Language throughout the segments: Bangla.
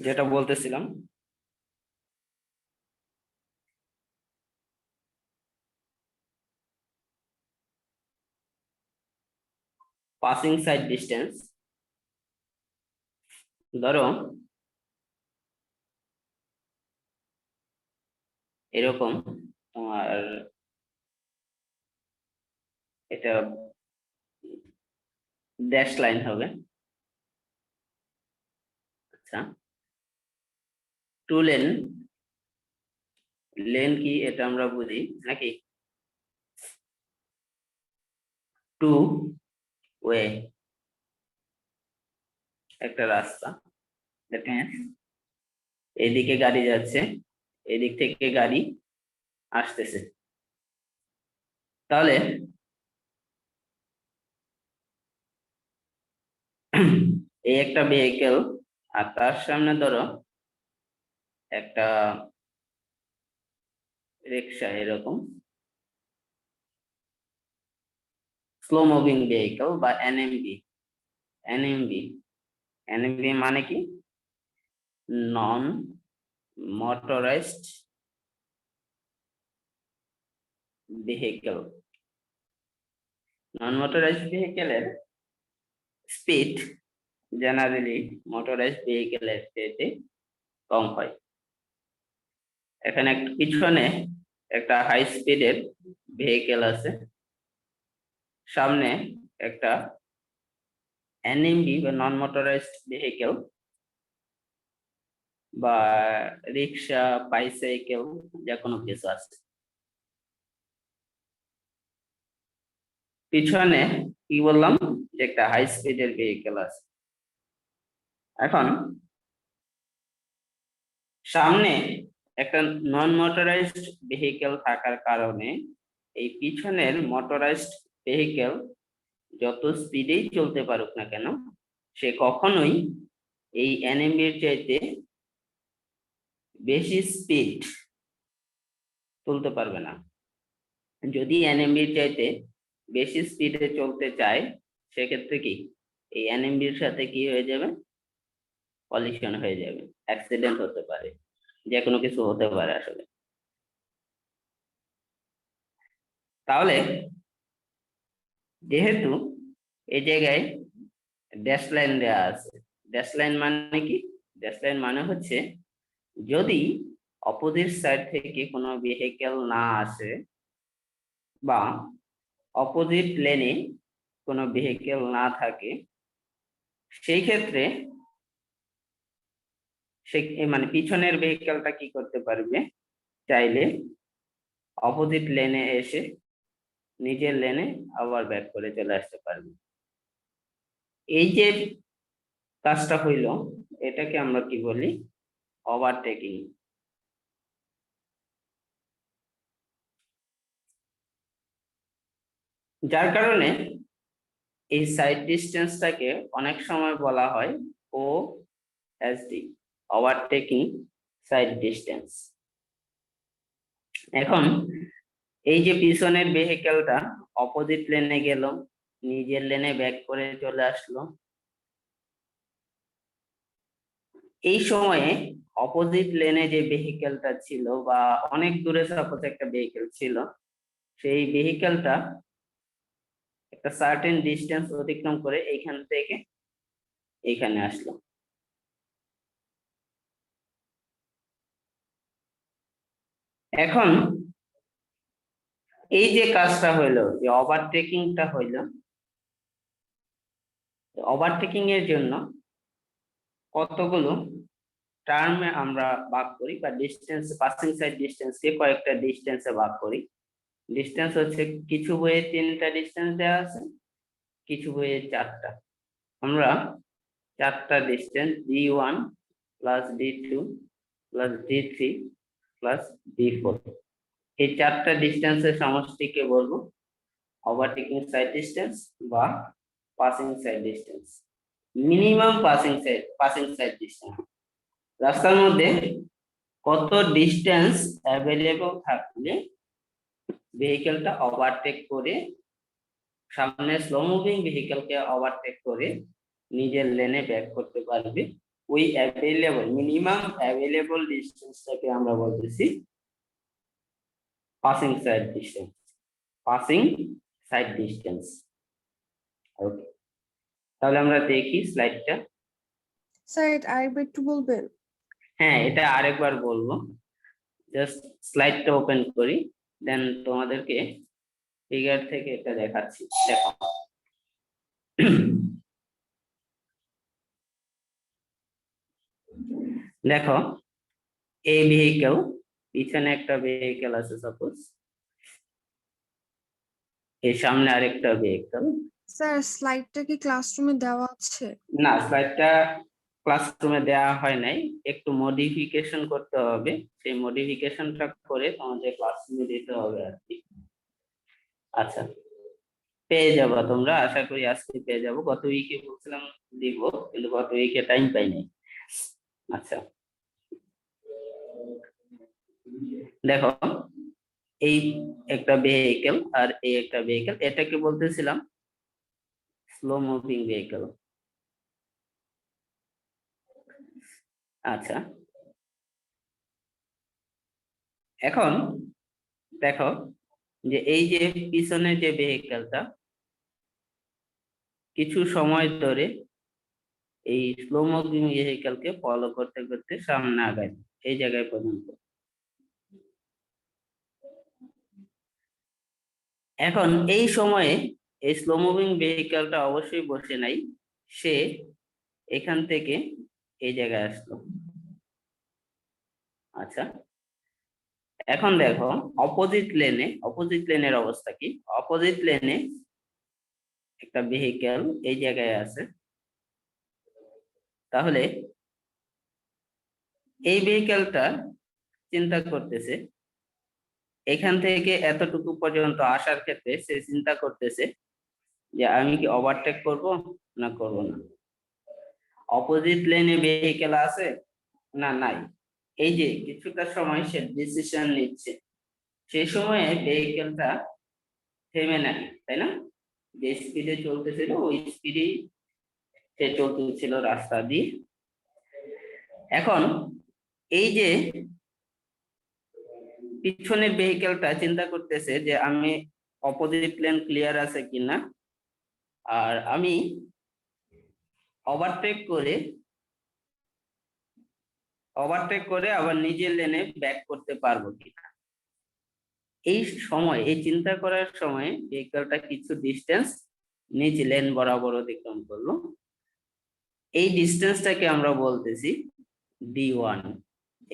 যেটা বলতেছিলাম, পাসিং সাইড ডিস্টেন্স। ধরো এরকম তোমার এটা ড্যাশ লাইন হবে। আচ্ছা, টু লেন, লেন কি এটা আমরা বুঝি নাকি? টু ওয়ে, একটা রাস্তা, দ্যাট মিন্স এদিকে গাড়ি যাচ্ছে, এদিক থেকে গাড়ি আসতেছে। তাহলে এই একটা ভেহিকেল, আর তার সামনে ধরো একটা রিক্সা, এরকম স্লো মুভিং ভেহিকেল বা এনএমভি। এনএমভি, এনএমভি মানে কি? নন মোটরাইজড ভেহিকেল। নন মোটরাইজড ভেহিকেলের স্পিড জেনারেলি মোটরাইজড ভেহিকেলের চেয়ে কম হয়। এখানে পিছনে একটা হাই স্পিডের ভেহিকেল আছে, সামনে একটা এনএমভি বা নন মোটরাইজড ভেহিকেল বা রিক্সা, বাইসাইকেল, যে কোনো কিছু আছে। পিছনে কি বললাম, যে একটা হাই স্পিডের ভেহিকেল আছে। এখন সামনে একটা নন মোটরাইজড ভেহিকেল থাকার কারণে এই পিছনের মোটরাইজড ভেহিকেল যত স্পিডেই চলতে পারুক না কেন, সে কখনোই এই এনএমভির চাইতে বেশি স্পিড তুলতে পারবে না। যদি এনএমভির চাইতে বেশি স্পিডে চলতে চায়, সেক্ষেত্রে কি এই এনএমভির সাথে কি হয়ে যাবে? কলিশন হয়ে যাবে, অ্যাক্সিডেন্ট হতে পারে, যে কোনো কিছু হতে পারে আসলে। তাহলে যেহেতু এই জায়গায় ড্যাশ লাইন দেওয়া আছে, ড্যাশ লাইন মানে কি? ড্যাশ লাইন মানে হচ্ছে যদি অপোজিট সাইড থেকে কোনো ভেহিকেল না আসে বা অপোজিট লেনে কোনো ভেহিকেল না থাকে, সেই ক্ষেত্রে সে মানে পিছনের ভেহিকেলটা কি করতে পারবে? চাইলে অপোজিট লেনে এসে নিজের লেনে আবার ব্যাক করে চলে আসতে পারবে। এই যে কাজটা হইল, এটাকে আমরা কি বলি? ওভারটেকিং। যার কারণে এই সাইড ডিস্টেন্সটাকে অনেক সময় বলা হয় O S D, overtaking sight distance. এখন এই যে পিছনের ভেহিকেলটা অপোজিট লেনে গেল, নিজের লেনে ব্যাক করে চলে আসলো, এই সময়ে অপোজিট লেনে যে ভেহিকেলটা ছিল বা অনেক দূরে সাপোজ একটা ভেহিকেল ছিল, সেই ভেহিকেলটা একটা সার্টেন ডিস্টেন্স অতিক্রম করে এইখান থেকে এইখানে আসলো। এখন এই যে কাজটা হইলো, যে ওভারটেকিংটা হইলো, ওভারটেকিং এর জন্য কতগুলো টার্মে আমরা ভাগ করি বা ডিস্টেন্স, পাসিং সাইড ডিস্টেন্সকে কয়েকটা ডিস্টেন্সে ভাগ করি। ডিস্টেন্স হচ্ছে কিছু বইয়ে 3টা ডিস্টেন্স দেওয়া আছে, কিছু বইয়ে 4টা। আমরা 4টা distance D1 plus D2 plus D3 plus D4, এই 4টা ডিস্টেন্সের সমষ্টিকে বলবো ওভারটেকিং সাইড ডিস্টেন্স বা passing sight distance. Minimum passing sight distance, রাস্তার মধ্যে কত ডিস্টেন্স অ্যাভেলেবল থাকলে ভেহিকেলটা ওভারটেক করে, সামনে স্লো মুভিং ভেহিকেলকে ওভারটেক করে নিজের লেনে ব্যাক করতে পারবে, ওই অ্যাভেলেবল মিনিমাম অ্যাভেলেবল ডিস্টেন্সটাকে আমরা বলতেছি passing sight distance. Passing sight distance. Okay, তাহলে আমরা দেখি স্লাইডটা। স্যার এটা আরেকবার একটু বলবেন? হ্যাঁ, এটা আরেকবার বলবো। জাস্ট স্লাইডটা ওপেন করি, দেন তোমাদেরকে ফিগার থেকে এটা দেখাচ্ছি। দেখো, দেখো এই ভেহিকেল, পিছনে একটা ভেহিকেল আছে সাপোজ, এর সামনে আরেকটা ভেহিকেল। স্যার স্লাইডটা কি ক্লাসরুমে দেওয়া আছে? না, স্লাইডটা ক্লাসরুমে দেওয়া হয় নাই, একটু মডিফিকেশন করতে হবে। সেই মডিফিকেশনটা করে তোমাদের ক্লাসরুমে দিতে হবে আর কি। আচ্ছা, পেয়ে যাবা তোমরা, আশা করি আজকে পেয়ে যাবো। গত উইকে বলছিলাম দিব, কিন্তু গত উইকে টাইম পাই নাই। আচ্ছা, দেখো এই একটা ভেহিকেল আর এই একটা ভেহিকেল, এটাকে বলতেছিলাম স্লো মুভিং ভেহিকেল। আচ্ছা, এখন দেখো যে এই যে পিছনে যে ভেহিকেলটা কিছু সময় ধরে এই স্লো মুভিং ভেহিকেলকে ফলো করতে করতে সামনে আগায় এই জায়গায় পর্যন্ত। এখন এই সময়ে এই স্লো মুভিং ভেহিকেলটা অবশ্যই বসে নাই, সে এখান থেকে এই জায়গায় আসলো। আচ্ছা, এখন দেখো অপোজিট লেনের অবস্থা কি। অপোজিট লেনে একটা ভেহিকেল এই জায়গায় আছে, তাহলে এই ভেহিকেলটা চিন্তা করতেছে এখান থেকে এতটুকু পর্যন্ত আসার ক্ষেত্রে সে চিন্তা করতেছে যে আমি কি ওভারটেক করব না করব না। অপোজিট লেনে ভেহিকেল আছে না নাই, এই যে কিছুটা সময় সে ডিসিশন নিচ্ছে। সেই সময়ে ভেহিকেলটা থেমে নাই, তাই না? যে স্পিডে চলতেছিল ওই স্পিডেই সে চলতেছিল রাস্তা দিয়ে। এখন এই যে পিছনের ভেহিকেলটা চিন্তা করতেছে যে আমি অপোজিট লেন ক্লিয়ার আছে কিনা, আর আমি ওভারটেক করে আবার নিজের লেনে ব্যাক করতে পারবো কিনা। এই সময়, এই চিন্তা করার সময় ভেহিকেলটা কিছু ডিস্টেন্স নিজ লেন বরাবর অতিক্রম করলো। এই ডিস্টেন্সটাকে আমরা বলতেছি D1।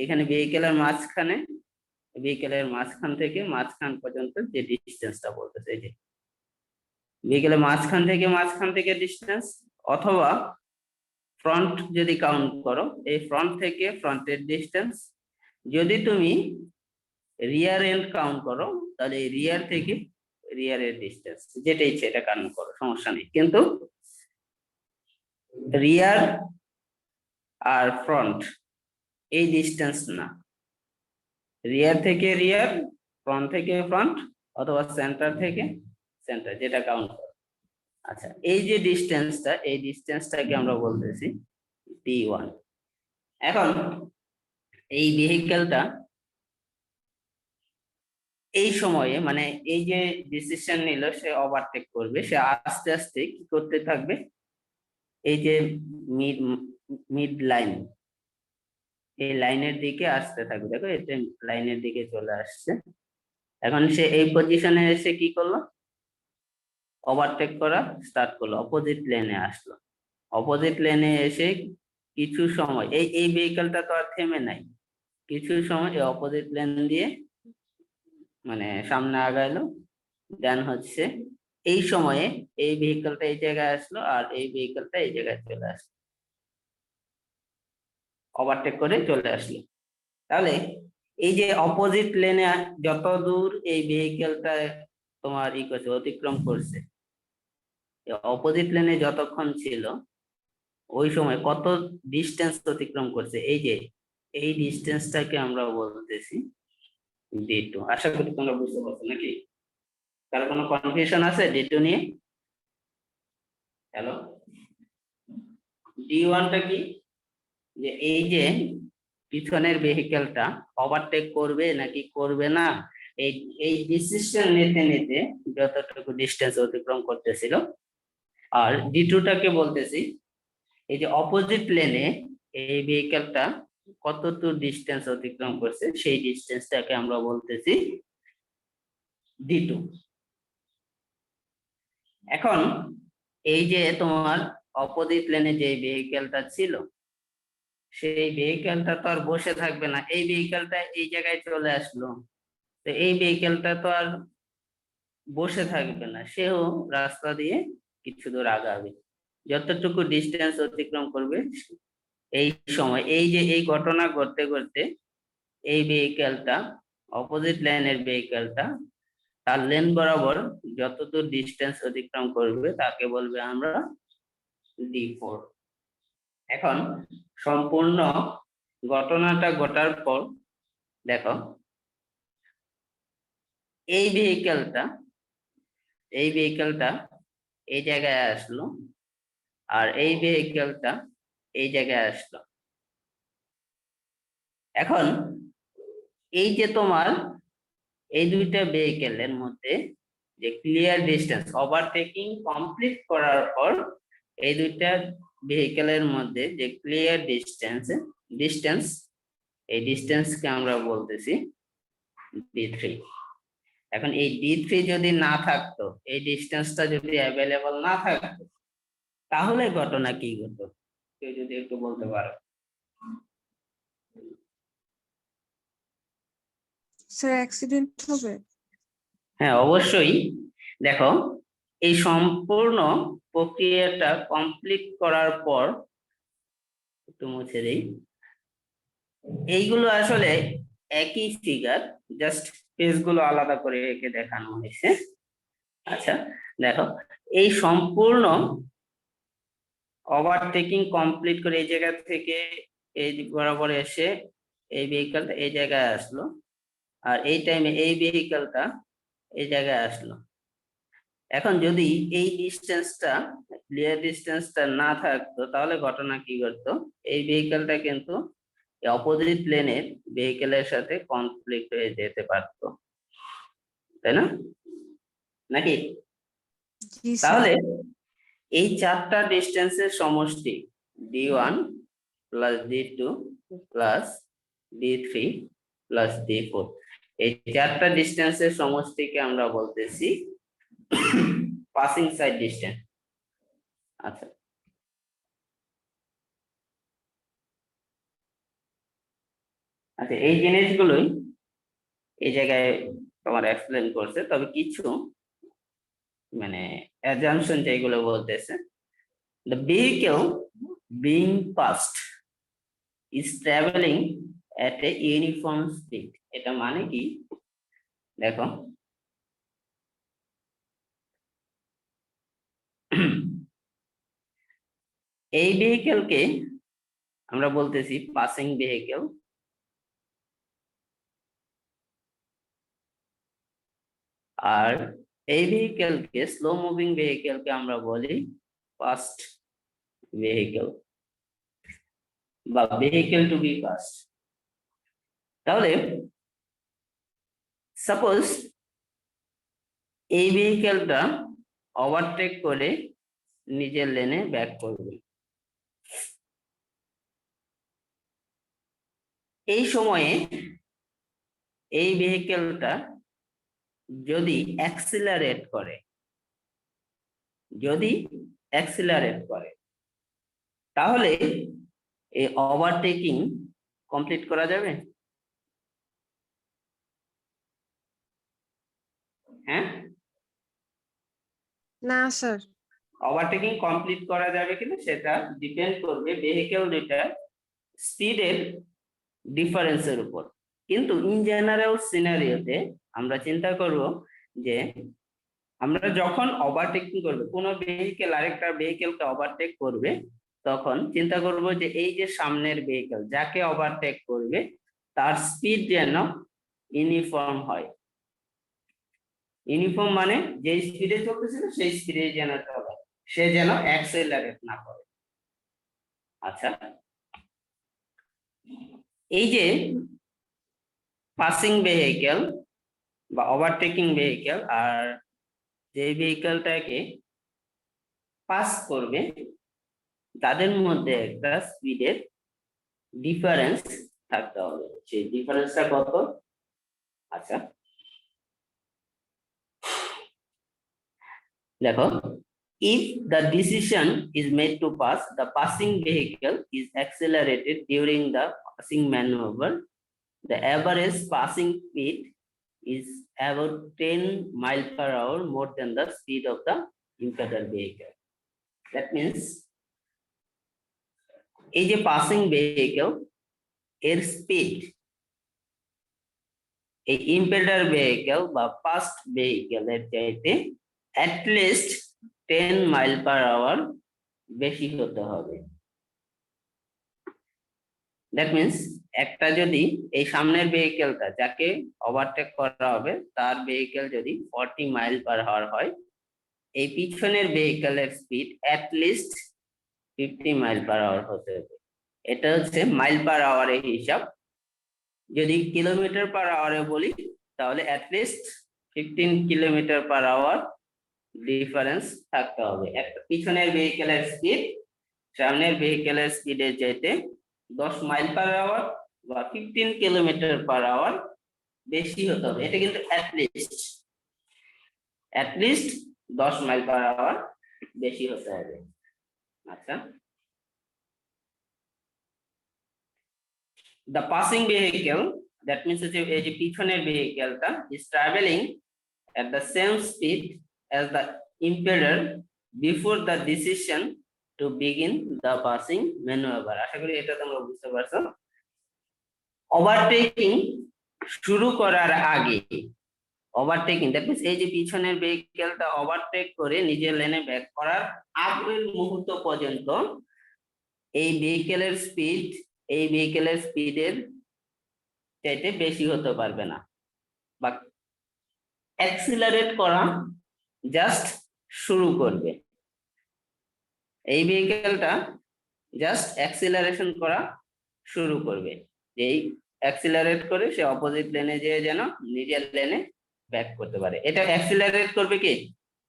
এখানে ভেহিকেলের মাঝখান থেকে মাঝখান পর্যন্ত যে ডিস্টেন্সটা বলতেছে, এই যে ভেহিকেলের মাঝখান থেকে ডিস্টেন্স, অথবা ফ্রন্ট যদি কাউন্ট করো, এই ফ্রন্ট থেকে ফ্রন্টের ডিস্টেন্স। যদি তুমি রিয়ার এন্ড কাউন্ট করো, তাহলে এই রিয়ার থেকে রিয়ারের ডিস্টেন্স, যেটা ইচ্ছে এটা কাউন্ট করো, সমস্যা নেই। কিন্তু রিয়ার আর ফ্রন্ট এই ডিস্টেন্স না, রিয়ার থেকে রিয়ার, ফ্রন্ট থেকে ফ্রন্ট, অথবা সেন্টার থেকে সেন্টার, যেটা কাউন্ট করো। আচ্ছা, এই যে ডিস্টেন্সটা, এই ডিস্টেন্সটাকে আমরা বলতেছি D1। এখন এই ভেহিকেলটা এই সময়ে, মানে এই যে ডিসিশন নিল সে ওভারটেক করবে, সে আস্তে আস্তে কি করতে থাকবে, এই যে মিড লাইন, এই লাইনের দিকে আসতে থাকবে। দেখো এটা লাইনের দিকে চলে আসছে। এখন সে এই পজিশনে এসে কি করলো, ওভারটেক করা স্টার্ট করলো, অপোজিট লেনে আসলো। অপোজিট লেনে এসে কিছু সময় এই ভেহিকেলটা তো আর থেমে নাই, কিছু সময় এই অপোজিট লেন দিয়ে মানে সামনে আগাইলো। দেন হচ্ছে এই সময়ে এই ভেহিকেলটা এই জায়গায় আসলো আর এই ভেহিকেলটা এই জায়গায় চলে আসলো, ওভারটেক করে চলে আসলো। তাহলে এই যে অপোজিট লেনে যত দূর এই ভেহিকেলটা তোমার করছে, অতিক্রম করছে, অপোজিট লেনে যতক্ষণ ছিল ওই সময় কত ডিস্টেন্স অতিক্রম করছে, এই যে এই ডিস্টেন্সটাকে আমরা বলতেছি D2। আশা করি তোমরা বুঝতে পারছো নাকি? কারো কোনো কনফিউশন আছে D2 নিয়ে? হ্যালো, D1টা কি? যে এই যে পিছনের ভেহিকেলটা ওভারটেক করবে নাকি করবে না, এই এই ডিসিশন নিতে নিতে যতটুকু ডিস্টেন্স অতিক্রম করতেছিল। আর D2টাকে বলতেছি এই যে অপোজিট লেনে এই ভেহিকেলটা কতটুকু ডিস্টেন্স অতিক্রম করছে সেই ডিস্টেন্সটাকে আমরা বলতেছি D2। এখন এই যে তোমার অপোজিট লেনে যে ভেহিকেলটা ছিল সেই ভেহিকেলটা তো আর বসে থাকবে না, এই ভেহিকেলটা এই জায়গায় চলে আসলো, তো এই ভেহিকেলটা তো আর বসে থাকবে না, সেও রাস্তা দিয়ে কিছু দূর আগাবে, যতটুকু ডিস্টেন্স অতিক্রম করবে এই সময় এই যে এই ঘটনা ঘটতে ঘটতে এই ভেহিকেলটা অপোজিট লাইনের ভেহিকেলটা তার লেন বরাবর যতদূর ডিস্টেন্স অতিক্রম করবে তাকে বলবে আমরা D4। এখন সম্পূর্ণ ঘটনাটা ঘটার পর দেখো এই ভেহিকেলটা এই জায়গায় আসলো আর এই ভেহিকেলটা এই জায়গায় আসলো। এখন এই যে তোমার এই দুইটা ভেহিকেলের মধ্যে যে ক্লিয়ার ডিস্টেন্স ওভারটেকিং কমপ্লিট করার পর এই দুইটা ভেহিকেলের মধ্যে যে ক্লিয়ার ডিস্টেন্স এই ডিস্টেন্সকে আমরা বলতেছি D3। এখন এই D3 যদি না থাকতো, এই ডিস্টেন্সটা যদি অ্যাভেলেবল না থাকতো তাহলে ঘটনা কি হতো কেউ যদি একটু বলতে পারো? স্যার অ্যাক্সিডেন্ট হবে। হ্যাঁ অবশ্যই। দেখো এই সম্পূর্ণ প্রক্রিয়াটা কমপ্লিট করার পর একটু মুছে দেই, এইগুলো আসলে একই ফিগার, জাস্ট পেজগুলো আলাদা করে এঁকে দেখানো হয়েছে। আচ্ছা দেখো এই সম্পূর্ণ ওভারটেকিং কমপ্লিট করে এই জায়গা থেকে এই দিক বরাবর এসে এই ভেহিকলটা এই জায়গায় আসলো আর এই টাইমে এই ভেহিকলটা এই জায়গায় আসলো। এখন যদি এই ডিস্টেন্সটা ক্লিয়ার ডিস্টেন্সটা না থাকতো তাহলে ঘটনা কি ঘটতো, এই ভেহিকলটা কিন্তু অপোজিট লেনের ভেহিকেলের সাথে কনফ্লিক্ট হয়ে যেতে পারতো, তাই না নাকি? জি স্যার। তাহলে এই চারটা ডিস্টেন্সের সমষ্টি D1 plus D2 plus D3 plus D4, এই চারটা ডিস্টেন্সের সমষ্টিকে আমরা বলতেছি পাসিং সাইড ডিস্টেন্স। আচ্ছা আচ্ছা এই জিনিসগুলোই এই জায়গায় তোমার এক্সপ্লেন করছে, তবে কিছু মানে অ্যাজাম্পশন যেগুলো বলতেছে, the vehicle being passed is traveling at a uniform speed, এটা মানে কি দেখো এই ভেহিকেলকে আমরা বলতেছি পাসিং ভেহিকেল, আর এই ভেহিকেলকে স্লো মুভিং ভেহিকেলকে আমরা বলি ফাস্ট ভেহিকেল বা ভেহিকেল টু বি ফাস্ট। তাহলে সাপোজ এই ভেহিকেলটা ওভারটেক করে নিজের লেনে ব্যাক করবে, এই সময়ে এই ভেহিকেলটা যদি অ্যাক্সিলারেট করে তাহলে এই ওভারটেকিং কমপ্লিট করা যাবে? হ্যাঁ না স্যার। ওভারটেকিং কমপ্লিট করা যাবে কিনা সেটা ডিপেন্ড করবে ভেহিকেল দুইটার স্পিডের ডিফারেন্সের উপর। কিন্তু ইন জেনারেল সিনারিওতে আমরা চিন্তা করব যে আমরা যখন ওভারটেকিং করবে কোনো ভেহিকেল আরেকটা ভেহিকেলকে ওভারটেক করবে তখন চিন্তা করব যে এই যে সামনের ভেহিকেল যাকে ওভারটেক করবে তার স্পিড যেন ইউনিফর্ম হয়। ইউনিফর্ম মানে যে স্পিডে চলতেছিল সেই স্পিডে যেন চলে, সে যেন অ্যাক্সেলারেট না করে। আচ্ছা এই যে পাসিং ভেহিকেল বা ওভারটেকিং ভেহিকেল আর যে ভেহিকেলটাকে পাস করবে তাদের মধ্যে একটা স্পিডের ডিফারেন্স থাকতে হবে। সেই ডিফারেন্সটা কত? আচ্ছা দেখো, if the decision is made to pass, the passing vehicle is accelerated during the passing maneuver. The average passing speed is about 10 miles per hour more than the speed of the impeded vehicle. That means এই যে পাসিং ভেহিকেল এর স্পিড এই ইম্পেডার ভেহিকেল বা পাস্ট ভেহিকেল এর চাইতে অ্যাটলিস্ট 10 মাইল পার আওয়ার বেশি হতে হবে। দ্যাট মিন্স একটা যদি এই সামনের ভেহিকেলটা যাকে ওভারটেক করা হবে তার ভেহিকেল যদি 40 মাইল পার আওয়ার হয়, এই পিছনের ভেহিকেলের speed at least 50 mile per hour হতে হবে। এটা হচ্ছে মাইল পার আওয়ারের হিসাব। যদি কিলোমিটার পার আওয়ারে বলি তাহলে at least 15 kilometre per hour difference থাকতে হবে। একটা পিছনের ভেহিকেলের স্পিড সামনের ভেহিকেলের স্পিডের চাইতে 10 মাইল পার আওয়ার বা 15 কিলোমিটার পার আওয়ার বেশি হতে হবে। এটা কিন্তু অ্যাটলিস্ট 10 মাইল পার আওয়ার বেশি হতে হবে। আচ্ছা, the passing vehicle, that means এই যে পিছনের ভেহিকেলটা is traveling at the same speed as the impeller before the decision to begin the passing maneuver. আশা করি এটা তোমরা বুঝতে পারছো। ওভারটেকিং শুরু করার আগে, ওভারটেকিং দ্যাট মিন্স এই যে পিছনের ভেহিকেলটা ওভারটেক করে নিজের লেনে ব্যাক করার আগের মুহূর্ত পর্যন্ত এই ভেহিকেলের স্পিডের চাইতে বেশি হতে পারবে না, বা অ্যাক্সিলারেট করা জাস্ট শুরু করবে। এই ভেহিকেলটা জাস্ট অ্যাক্সিলারেশন করা শুরু করবে, এই অ্যাক্সিলারেট করে সে অপোজিট লেনে যেয়ে যেন নিজের লেনে ব্যাক করতে পারে। এটা অ্যাক্সিলারেট করবে কি?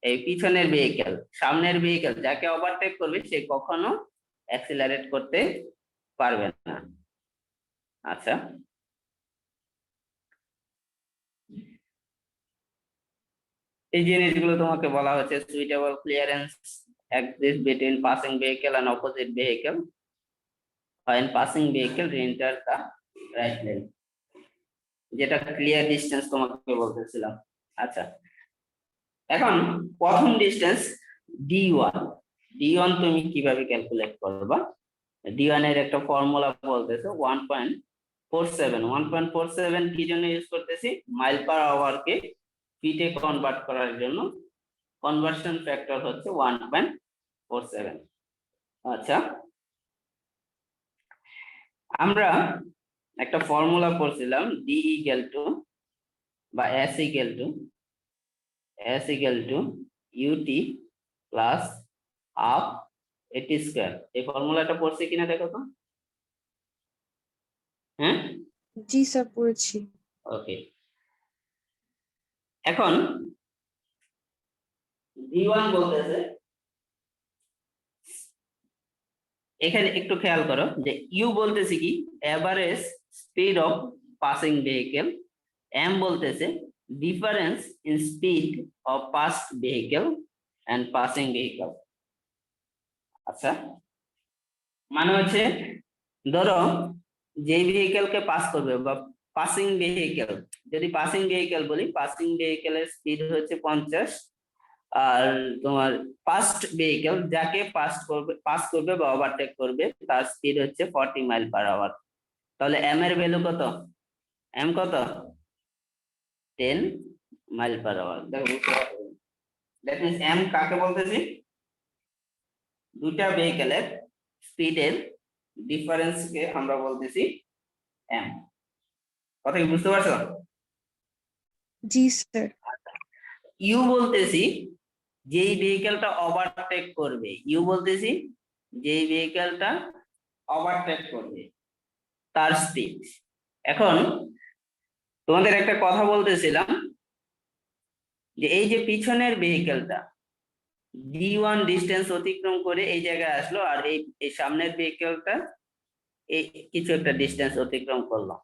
এই পিছনের ভেহিকেল। সামনের ভেহিকেল যাকে ওভারটেক করবে সে কখনো অ্যাক্সিলারেট করতে পারবে না। আচ্ছা, এই জিনিসগুলো তোমাকে বলা হচ্ছে suitable clearance exists between passing vehicle and opposite vehicle when passing vehicle re-enter the right lane, যেটা ক্লিয়ার ডিসটেন্স তোমাকে বলতেছিলাম। আচ্ছা, এখন প্রথম ডিসটেন্স d1 তুমি কিভাবে ক্যালকুলেট করবা? d1 এর একটা ফর্মুলা বলতেছে 1.47 কি জন্য ইউজ করতেছি? মাইল পার আওয়ার কে ফিটে কনভার্ট করার জন্য কনভার্সন ফ্যাক্টর হচ্ছে 1.47। আচ্ছা, আমরা একটা ফর্মুলা পড়ছিলাম d ইকুয়াল টু বা s equal to ut plus half at square. এই ফর্মুলাটা পড়ছে কিনা দেখো তো। হ্যাঁ, জি স্যার পড়েছি। ওকে, এখন d1 বলতেছে, এখানে একটু খেয়াল করো যে ইউ বলতেছে কি average speed of passing vehicle, M বলতেছে difference in speed of past vehicle and passing vehicle. আচ্ছা, মানে হচ্ছে ধরো যে ভেহিকেলকে পাস করবে বা পাসিং ভেহিকেল, যদি পাসিং ভেহিকেল বলি, পাসিং ভেহিকেলের স্পিড হচ্ছে 50, আর তোমার ফার্স্ট ভেহিকেল যাকে পাস করবে বা ওভারটেক করবে তার স্পিড হচ্ছে 40 মাইল পার আওয়ার। তাহলে এম এর ভ্যালু কত? এম কত? 10 mile per hour. That means M কাকে বলতেছি? দুটা ভেহিকেলের স্পিডের ডিফারেন্স কে আমরা বলতেছি এম। কথা কি বুঝতে পারছো? জি স্যার। ইউ বলতেছি যেই ভেহিকেলটা ওভারটেক করবে, ইউ বলতেছি যেই ভেহিকেলটা ওভারটেক করবে তার স্পিড। এখন তোমাদের একটা কথা বলতেছিলাম যে এই যে পিছনের ভেহিকেলটা d1 ডিস্টেন্স অতিক্রম করে এই জায়গায় আসলো, আর এই সামনের ভেহিকেলটা এই কিছু একটা ডিস্টেন্স অতিক্রম করলো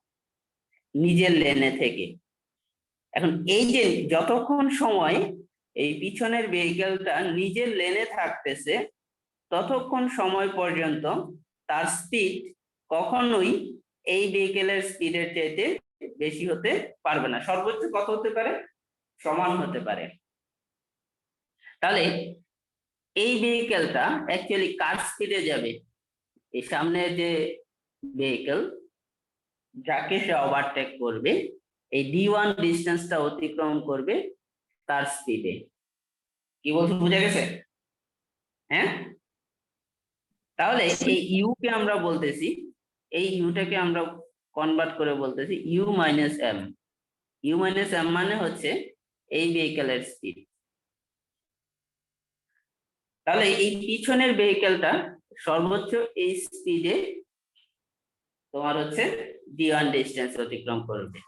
নিজের লেনে থেকে। এখন এই যে যতক্ষণ সময় এই পিছনের ভেহিকেলটা নিজের লেনে থাকতেছে ততক্ষণ সময় পর্যন্ত তার স্পিড কখনোই এই ভেহিকেলের স্পিডের চাইতে বেশি হতে পারবে না। সর্বোচ্চ কত হতে পারে? সমান হতে পারে। তাহলে এই ভেহিকেলটা অ্যাকচুয়ালি কার স্পিডে যাবে? এই সামনে যে ভেহিকেল যাকে সে ওভারটেক করবে এই d1 ডিস্টেন্সটা অতিক্রম করবে তার স্পিডে। কি বলতে বুঝা গেছে? হ্যাঁ, তাহলে এই ইউ কে আমরা বলতেছি, এই ইউটাকে আমরা কনভার্ট করে বলতেছি U minus M. U minus M মানে হচ্ছে এই ভেহিকেলের স্পিড। তাহলে এই পিছনের ভেহিকেলটা সর্বোচ্চ এই স্পিডে তোমার হচ্ছে d1 ডিস্টেন্স অতিক্রম করবে।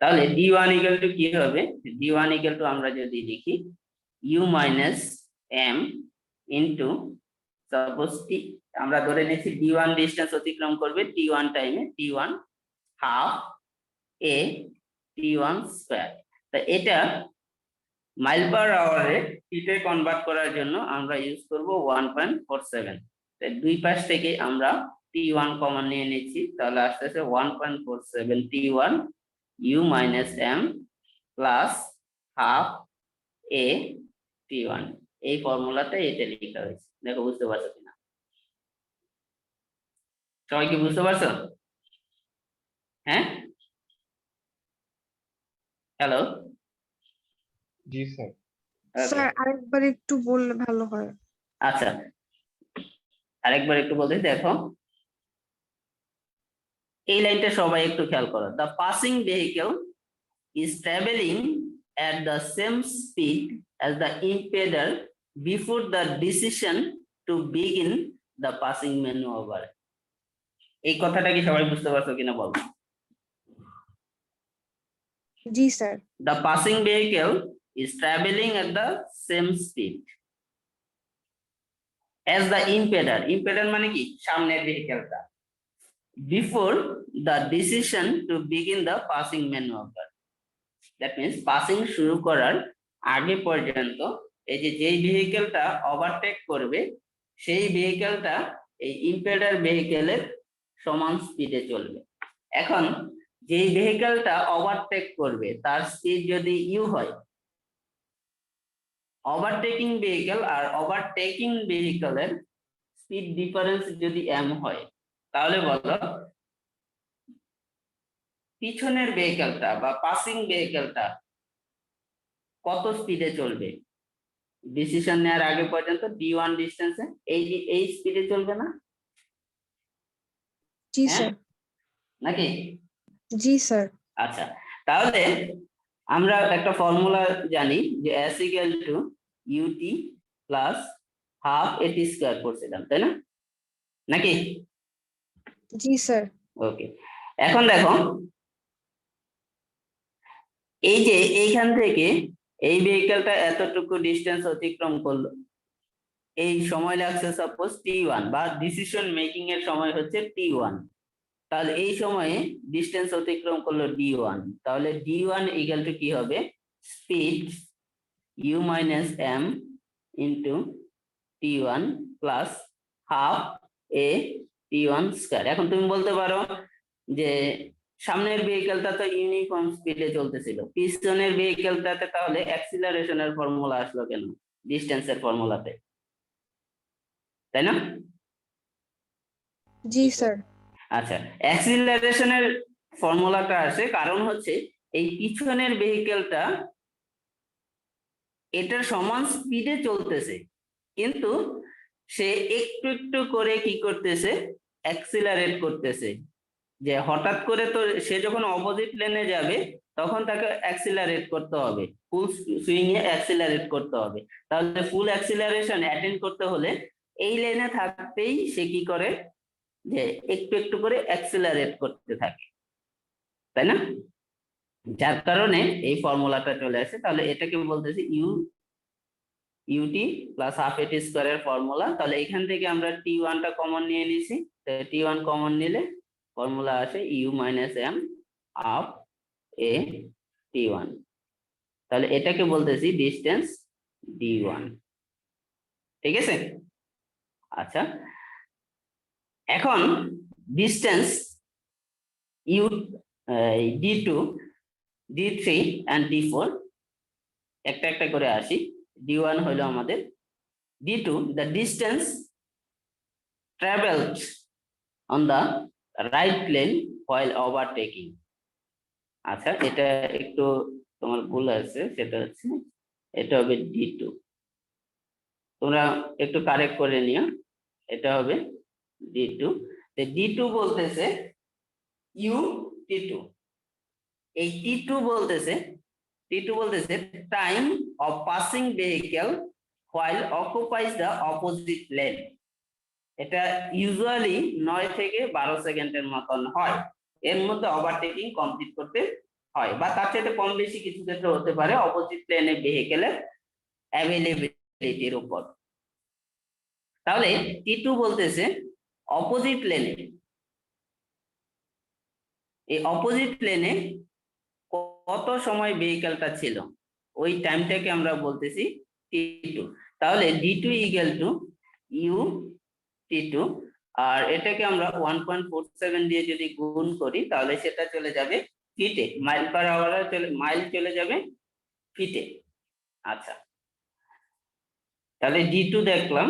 তাহলে d1 ইকুয়াল টু কি হবে? d1 ইকুয়াল টু আমরা যদি লিখি u minus m into suppose আমরা ধরে নিচ্ছি d1 ডিস্টেন্স অতিক্রম করবে t1 টাইমে, t1 half a t1 square. তা এটা মাইল পার আওয়ারে ফিটে কনভার্ট করার জন্য আমরা ইউজ করব 1.47। তাই দুই পাশ থেকে আমরা t1 কমন নিয়ে নিচ্ছি, তাহলে আসতেছে 1.47 t1 u minus m plus half a t1। এই ফর্মুলাতে এটা লেখা হয়েছে। দেখো বুঝতে পারছো কিনা? সবাই কি বুঝতে পারছো? হ্যাঁ, হ্যালো। জি স্যার। স্যার আরেকবার একটু বললে ভালো হয়। আচ্ছা, আরেকবার একটু বলতে দেখো, এই লাইনটা সবাই একটু খেয়াল করো। The passing vehicle is traveling at the same speed as the impeller before the decision to begin the passing maneuver। এই কথাটা কি সবাই বুঝতে পারছো কিনা বলো? জি sir. The passing vehicle is traveling at the same speed as the impeller। impeller মানে কি? সামনের ভেহিকেলটা। Before the decision to begin the passing maneuver, that means passing শুরু করার আগে পর্যন্ত এই যে যেই ভেহিকেলটা ওভারটেক করবে সেই ভেহিকেলটা এই ইম্পেডার ভেহিকেলের সমান স্পিডে চলবে। এখন যেই ভেহিকেলটা ওভারটেক করবে তার স্পিড যদি ইউ হয়, ওভারটেকিং ভেহিকেল আর ওভারটেকিং ভেহিকেলের স্পিড ডিফারেন্স যদি এম হয়, তাহলে বলো পিছনের ভেহিকেলটা বা পাসিং ভেহিকেলটা কত স্পিডে চলবে? ডিসিশন নেওয়ার আগে পর্যন্ত d1 ডিস্টেন্সে এই স্পিডে চলবে না? জি হ্যাঁ স্যার। নাকি? জি স্যার। আচ্ছা, তাহলে আমরা একটা ফর্মুলা জানি যে s equal to ut plus half at square করছিলাম, তাই না? নাকি? জি স্যার। ওকে, এখন দেখো এই যে এইখান থেকে এই ভেহিকেলটা এতটুকু ডিস্টেন্স অতিক্রম করলো, এই সময় লাগছে সাপোজ t1 বা ডিসিশন মেকিং এর সময় হচ্ছে t1। তাহলে এই সময়ে ডিস্টেন্স অতিক্রম করলো d1, তাহলে d1 ইকুয়াল টু কি হবে? Speed u minus m into t1 plus half a t1 square. এখন তুমি বলতে পারো যে সামনের ভেহিকেলটা তো ইউনিফর্ম স্পিডে চলতেছিল, পিছনের ভেহিকেলটাতে তাহলে অ্যাক্সিলারেশনের ফর্মুলা আসলো কেন ডিস্টেন্সের ফর্মুলাতে? তাই না? জি স্যার। আচ্ছা, অ্যাক্সিলারেশনের ফর্মুলাটা আসে কারণ হচ্ছে এই পিছনের ভেহিকেলটা এটার সমান স্পিডে চলতেছে, কিন্তু সে একটু একটু করে কি করতেছে? অ্যাক্সিলারেট করতেছে। যে হঠাৎ করে তো সে যখন অপোজিট লেনে যাবে তখন তাকে অ্যাক্সিলারেট করতে হবে, ফুল সুইং এ অ্যাক্সিলারেট করতে হবে। তাহলে ফুল অ্যাক্সিলারেশন অ্যাটেন্ড করতে হলে এই লেনে থাকতেই সে কি করে? যে একটু একটু করে অ্যাক্সিলারেট করতে থাকে, তাই না? যার কারণে এই ফর্মুলাটা চলে আসে। তাহলে এটাকে বলতেছি ইউটি প্লাস হাফ এটি স্কোয়ারের ফর্মুলা। তাহলে এখান থেকে আমরা টি ওয়ানটা কমন নিয়ে নিছি, টি ওয়ান কমন নিলে ফর্মুলা আসে ইউ মাইনাস এম হাফ এ টি ওয়ান। তাহলে এটাকে বলতেছি ডিস্টেন্স ডি ওয়ান। ঠিক আছে? আচ্ছা, এখন distance you D two, D three and D four একটা একটা করে আসি। ডি ওয়ান হলো আমাদের, D two the distance traveled on the right lane while overtaking। আচ্ছা, এটা একটু তোমার ভুল আছে, সেটা হচ্ছে এটা হবে ডি টু, তোমরা একটু কারেক্ট করে নিও, এটা হবে ডি টু। ডি টু বলতেছে ইউ টি টু, এই টি টু বলতেছে time of passing vehicle while occupies the opposite lane। এটা ইউজুয়ালি 9 থেকে 12 সেকেন্ডের মতন হয়, এর মধ্যে ওভারটেকিং কমপ্লিট করতে হয়, বা তার চাইতে কম বেশি কিছু ক্ষেত্রে হতে পারে অপোজিট লেনে ভেহিকেলের অ্যাভেলেবিলিটির উপর। তাহলে টি টু বলতেছে অপোজিট লেনে, এই অপোজিট লেনে কত সময় ভেহিকেলটা ছিল, ওই টাইমটাকে আমরা বলতেছি টি টু। তাহলে D two equal to U T two, আর এটাকে আমরা 1.47 দিয়ে যদি গুণ করি তাহলে সেটা চলে যাবে ফিটে, মাইল পার আওয়ার মাইল চলে যাবে ফিটে। আচ্ছা, তাহলে ডি টু দেখলাম।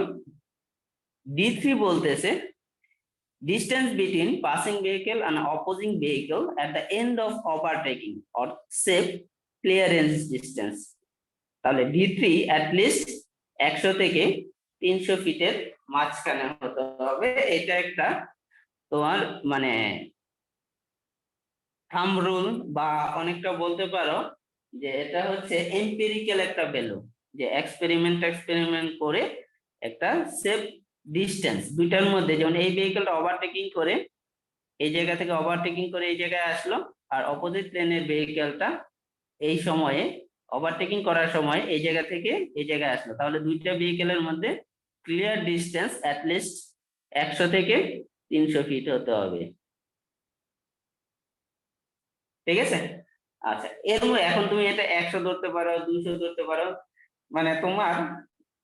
ডি থ্রি বলতেছে distance between passing vehicle and opposing vehicle at the end of overtaking or safe clearance distance. তাহলে ডি থ্রি অ্যাটলিস্ট 100 থেকে 300 ফিটের মাঝখানে হতে হবে। এটা একটা তোমার মানে থাম্ব রুল, বা অনেকটা বলতে পারো যে এটা হচ্ছে এম্পিরিক্যাল একটা ভ্যালু, যে এক্সপেরিমেন্ট করে একটা সেফ ডিস্টেন্স দুইটার মধ্যে, যেমন এই ভেহিকেলটা ওভারটেকিং করে এই জায়গা থেকে ওভারটেকিং করে এই জায়গায় আসলো, আর অপোজিট লেনের ভেহিকেলটা এই সময়ে ওভারটেকিং করার সময় এই জায়গা থেকে এই জায়গায় আসলো, তাহলে দুইটা ভেহিকেলের মধ্যে ক্লিয়ার ডিস্টেন্স অ্যাটলিস্ট 100 থেকে 300 ফিট হতে হবে। ঠিক আছে? আচ্ছা, এর এখন তুমি এটা 100 ধরতে পারো, 200 ধরতে পারো, মানে তোমার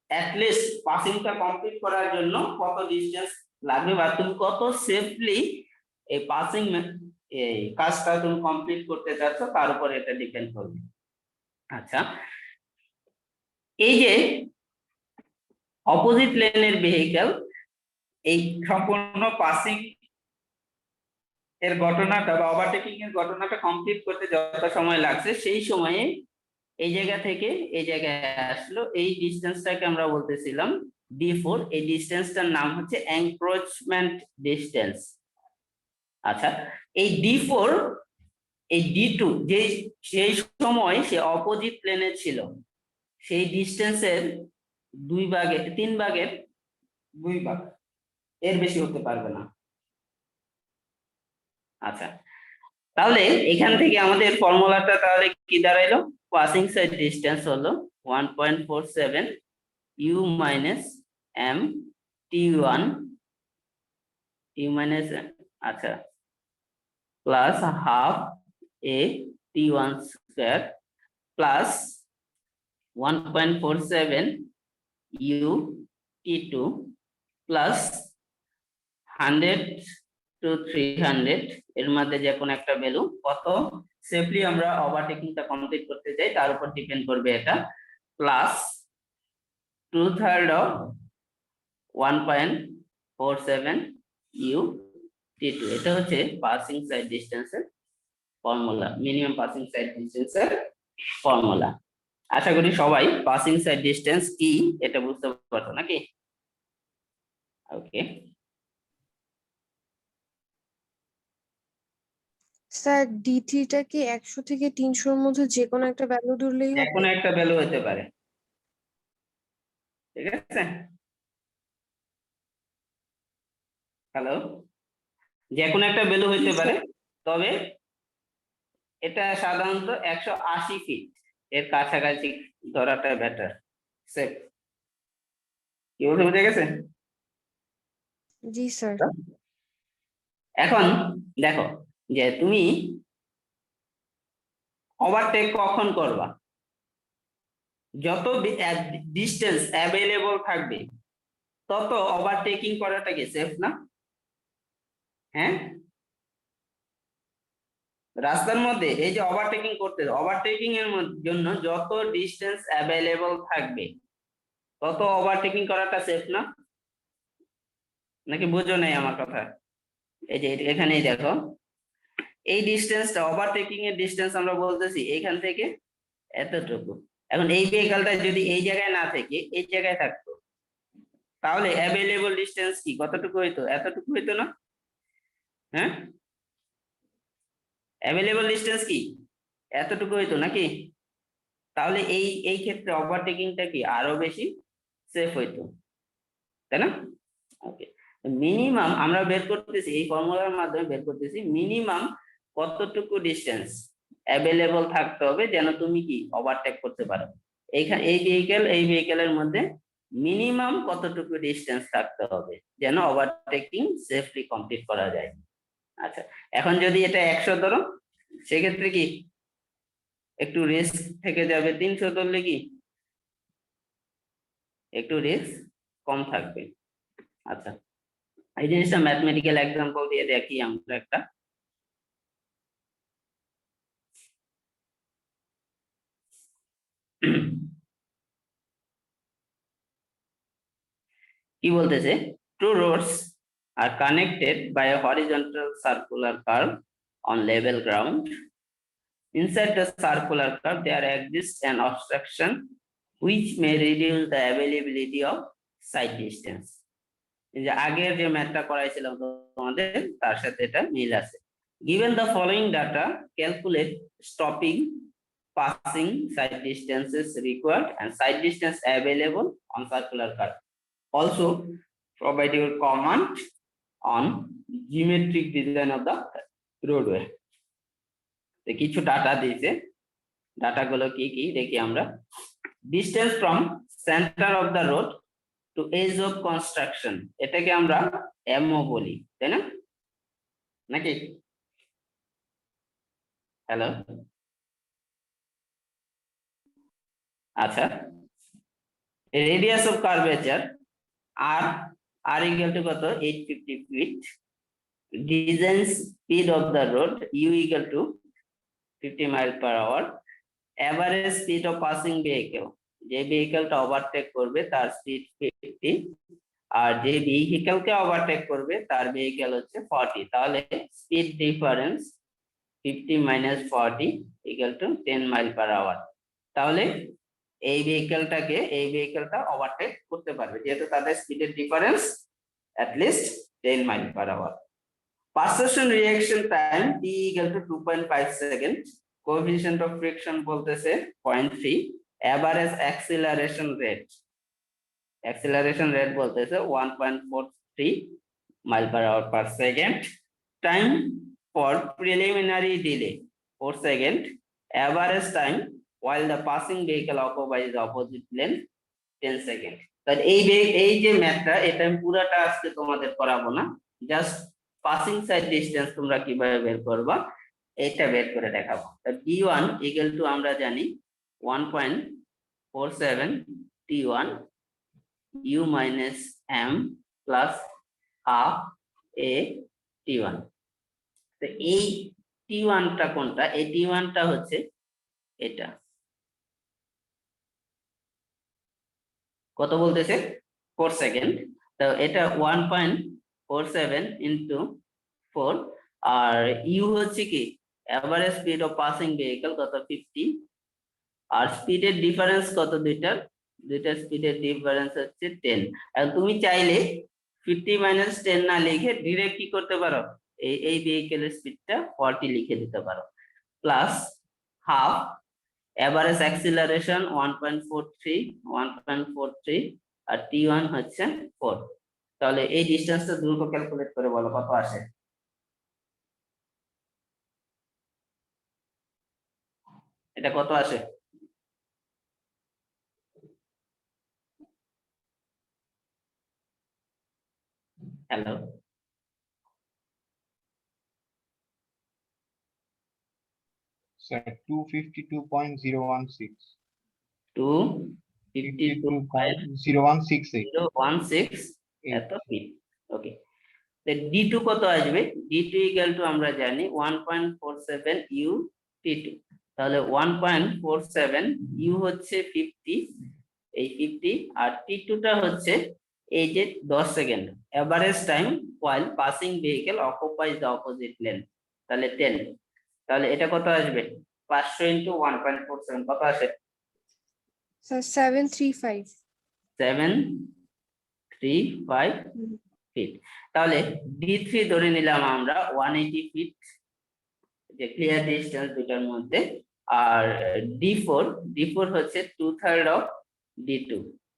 অ্যাটলিস্ট পাসিংটা কমপ্লিট করার জন্য কত ডিস্টেন্স লাগবে, বা তুমি কত সেফলি এই পাসিং এই কাজটা তুমি কমপ্লিট করতে চাচ্ছ তার উপর এটা ডিপেন্ড করবে। আচ্ছা, এই যে অপোজিট লেনের ভেহিকেল এই সম্পূর্ণ পাসিং এর ঘটনাটা বা ওভারটেকিং এর ঘটনাটা কমপ্লিট করতে যত সময় লাগছে, সেই সময়ে এই জায়গা থেকে এই জায়গায় আসলো, এই ডিস্টেন্সটাকে আমরা বলতেছিলাম D4। এই ডিস্টেন্সটার নাম হচ্ছে এনক্রোচমেন্ট ডিস্টেন্স। আচ্ছা, এই D4 এই D2 যে সেই সময় সে অপোজিট প্লেনে ছিল, সেই ডিস্টেন্সের 3 ভাগের 2 ভাগ, এর বেশি হতে পারবে না। আচ্ছা, তাহলে এখান থেকে আমাদের ফর্মুলাটা তাহলে কি দাঁড়াইলো? পাসিং সাইড ডিস্টেন্স হলো 1.47 U minus M T one, U minus, আচ্ছা, plus half A T one square plus 1.47 U T two plus 100 to 300 এর মধ্যে যে কোনো একটা ভ্যালু, কত সেফলি আমরা ওভারটেকিংটা কমপ্লিট করতে চাই তার উপর ডিপেন্ড করবে এটা, plus 2/3 of 1.47 U T two. এটা হচ্ছে পাসিং সাইড ডিস্টেন্সের ফর্মুলা, মিনিমাম পাসিং সাইড ডিস্টেন্সের ফর্মুলা। আশা করি সবাই পাসিং সাইড ডিস্টেন্স কি এটা বুঝতে পারছো নাকি? ওকে, স্যার D3টা কি 100 থেকে 300-র মধ্যে যে কোনো একটা ভ্যালু ধরলেই যে হবে? কোনো একটা ভ্যালু হতে পারে। ঠিক আছে? হ্যালো। যে কোনো একটা ভ্যালু হইতে জি, পারে, তবে এটা সাধারণত 180 ফিট এর কাছাকাছি ধরাটা বেটার, সেফ। কি বলতে বুঝে গেছে? জি স্যার। এখন দেখো যে তুমি ওভারটেক কখন করবা, যত ডিস্টেন্স অ্যাভেলেবল থাকবে তত ওভারটেকিং করাটা কি সেফ না? হ্যাঁ, রাস্তার মধ্যে এই যে ওভারটেকিং করতে, ওভারটেকিং এর জন্য যত ডিস্টেন্স অ্যাভেলেবল থাকবে তত ওভারটেকিং করাটা সেফ না? নাকি বুঝো নাই আমার কথা? এই যে এখানেই দেখো, এই ডিস্টেন্সটা ওভারটেকিং এর ডিস্টেন্স আমরা বলতেছি এইখান থেকে এতটুকু। এখন এই ভেহিকলটা যদি এই জায়গায় না থেকে এই জায়গায় থাকতো, তাহলে অ্যাভেলেবল ডিস্টেন্স কি কতটুকু হইতো? এতটুকু হইতো না? হ্যাঁ, অ্যাভেলেবল ডিস্টেন্স কি এতটুকু হইতো নাকি? তাহলে এই এই ক্ষেত্রে ওভারটেকিংটা কি আরো বেশি সেফ হইতো, তাই না? ওকে, মিনিমাম আমরা বের করতেছি, এই ফর্মুলার মাধ্যমে বের করতেছি মিনিমাম কতটুকু ডিস্টেন্স অ্যাভেলেবল থাকতে হবে যেন তুমি কি ওভারটেক করতে পারো। এইখানে এই ভেহিকেলের মধ্যে মিনিমাম কতটুকু ডিস্টেন্স থাকতে হবে যেন ওভারটেকিং সেফলি কমপ্লিট করা যায়। আচ্ছা, এখন যদি এটা 100 ধরো, সেক্ষেত্রে কি একটু রিস্ক থেকে যাবে, 300 ধরলে কি একটু রিস্ক কম থাকবে। আচ্ছা, এই জিনিসটা ম্যাথমেটিক্যাল এক্সাম্পল দিয়ে দেখি আমরা একটা। কি বলতেছে, two roads are connected by a horizontal circular curve on level ground. Inside the circular curve there exists an obstruction which may reduce the availability of side distance. এই যে আগের যে ম্যাথটা করাইছিলাম তোমাদের, তার সাথে এটা মিল আছে। Given the following data, calculate stopping, passing, side distances required and side distance available on circular curve. Also, provide your comment on geometric design of the roadway. তো কিছু ডাটা দিয়েছে, ডাটাগুলো কি কি দেখি আমরা। Distance from centre of the road to edge of construction, এটাকে আমরা এমও বলি, তাই না? নাকি? হ্যালো, আচ্ছা, radius of curvature are equal to কত? 850 feet. Design speed of the road U equal to 50 mile per hour. Average speed of passing vehicle, যে ভেহিকেলটা ওভারটেক করবে তার স্পিড 50, আর যে ভেহিকেলকে ওভারটেক করবে তার ভেহিকেল হচ্ছে 40। তাহলে speed difference 50 minus 40 equal to 10 mile per hour. তাহলে এই ভেহিকেলটা ওভারটেক করতে পারবে যেহেতু তাদের স্পিডের difference at least 10 mile per hour. Perception reaction time t equal to 2.5 second. Coefficient of friction বলতেছে 0.3। এভারেজ অ্যাক্সিলারেশন রেট বলতেছে 1.43 mile per hour per second. Time for preliminary delay 4 second. Average time while the passing vehicle occupies the opposite lane 10 second. তাহলে এই যে ম্যাথটা, এটা আমি পুরাটা আজকে তোমাদের করাবো না, জাস্ট পাসিং সাইড ডিস্টেন্স তোমরা কিভাবে বের করবা এটা বের করে দেখাবো। d1 ইকুয়াল টু আমরা জানি 1.47 t1 u minus m plus half a t1। তো এই t1 টা কোনটা? এই t1 টা হচ্ছে এটা, কত বলতেছে? 4 সেকেন্ড। তো এটা 1.47 ইন্টু 4, আর ইউ হচ্ছে কি average speed of passing vehicle কত? 50, আর স্পিডের ডিফারেন্স কত? দুইটার স্পিডের ডিফারেন্স হচ্ছে 10। আর তুমি চাইলে 50 মাইনাস 10 না লিখে ডিরেক্ট কি করতে পারো, এই ভেহিকেলের স্পিডটা 40 লিখে দিতে পারো, প্লাস হাফ এভারেজ অ্যাক্সিলারেশন 1.43 আর t1 হচ্ছে 4। তাহলে এই ডিসটেন্সটা দ্রুত ক্যালকুলেট করে বলো কত আসে। এটা কত আসে? হ্যালো, স্যার 252.016 252.016 252.016 এত ফিট। ওকে, D2 কত আসবে? D2 ইকুয়াল টু আমরা জানি 1.47 ইউ T2। তাহলে 1.47 ইউ হচ্ছে 50, এই 50, আর T2 টা হচ্ছে এই যে 10 second average time while passing vehicle অকুপাইজ the opposite lane, তাহলে 10। তাহলে এটা কত আসবে? 500 ইনটু 1.47 কত আসে? স্যার 735। 735 ফিট। তাহলে D3 ধরে নিলাম আমরা 180 ফিট, যে ক্লিয়ার ডিস্টেন্স দুটার মধ্যে। আর D4 হচ্ছে 2/3 অফ D2।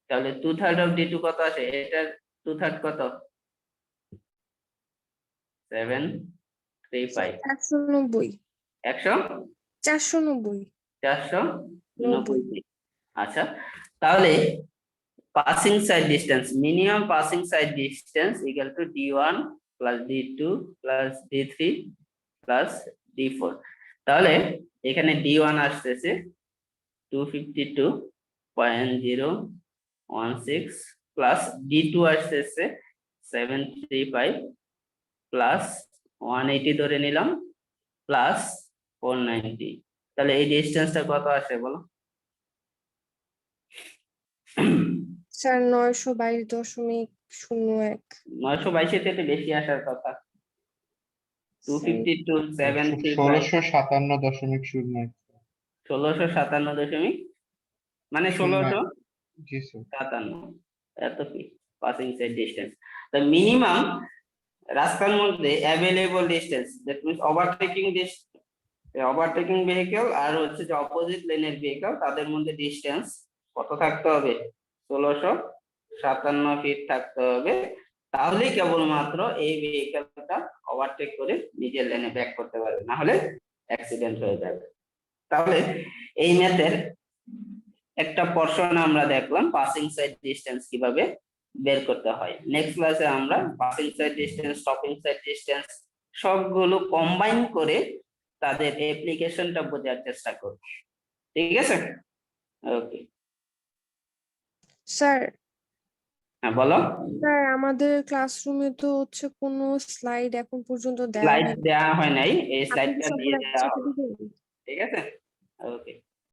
তাহলে 2/3 অফ D2 কত আসে? এটার 2/3 কত? 735। 490। 490। 490। আচ্ছা, তাহলে passing sight distance, minimum passing sight distance equal to D1 plus D2 plus D3 plus D4। তাহলে এখানে D1 আসতেছে 252.016 প্লাস D2 আসতেছে 735 প্লাস 180 ধরে নিলাম প্লাস 490। তাহলে এই ডিস্টেন্সটা কত আসে বলো? স্যার 922.01। 922 থেকে বেশি আসার কথা। 252.735 1657.01 1657 মানে 1657 জি স্যার। এত কি passing sight distance. The minimum রাস্তার মধ্যে available distance, that means overtaking vehicle আর হচ্ছে যে অপোজিট লেনের ভেহিকল, তাদের মধ্যে ডিস্টেন্স কত থাকতে হবে? 1657 ফিট থাকতে হবে। তাহলেই কেবলমাত্র এই ভেহিকলটা ওভারটেক করে নিজের লেনে ব্যাক করতে পারবে, না হলে অ্যাক্সিডেন্ট হয়ে যাবে। তাহলে এই ম্যাথের একটা পোরশন আমরা দেখলাম পাসিং সাইড ডিস্টেন্স কিভাবে বের করতে হয়। নেক্সট ক্লাসে আমরা passing sight distance, stopping side distance সবগুলো কম্বাইন করে তাদের অ্যাপ্লিকেশনটা বোঝার চেষ্টা করব। ঠিক আছে? ওকে স্যার, হ্যাঁ বলো। স্যার আমাদের ক্লাসরুমে তো হচ্ছে কোনো স্লাইড এখন পর্যন্ত দেওয়া স্লাইড হয়নি। দেওয়া হয় নাই, এই আপনি কি স্লাইডটা দিয়ে সবগুলো দেওয়া একসাথে হবে। দিবেন? ঠিক আছে।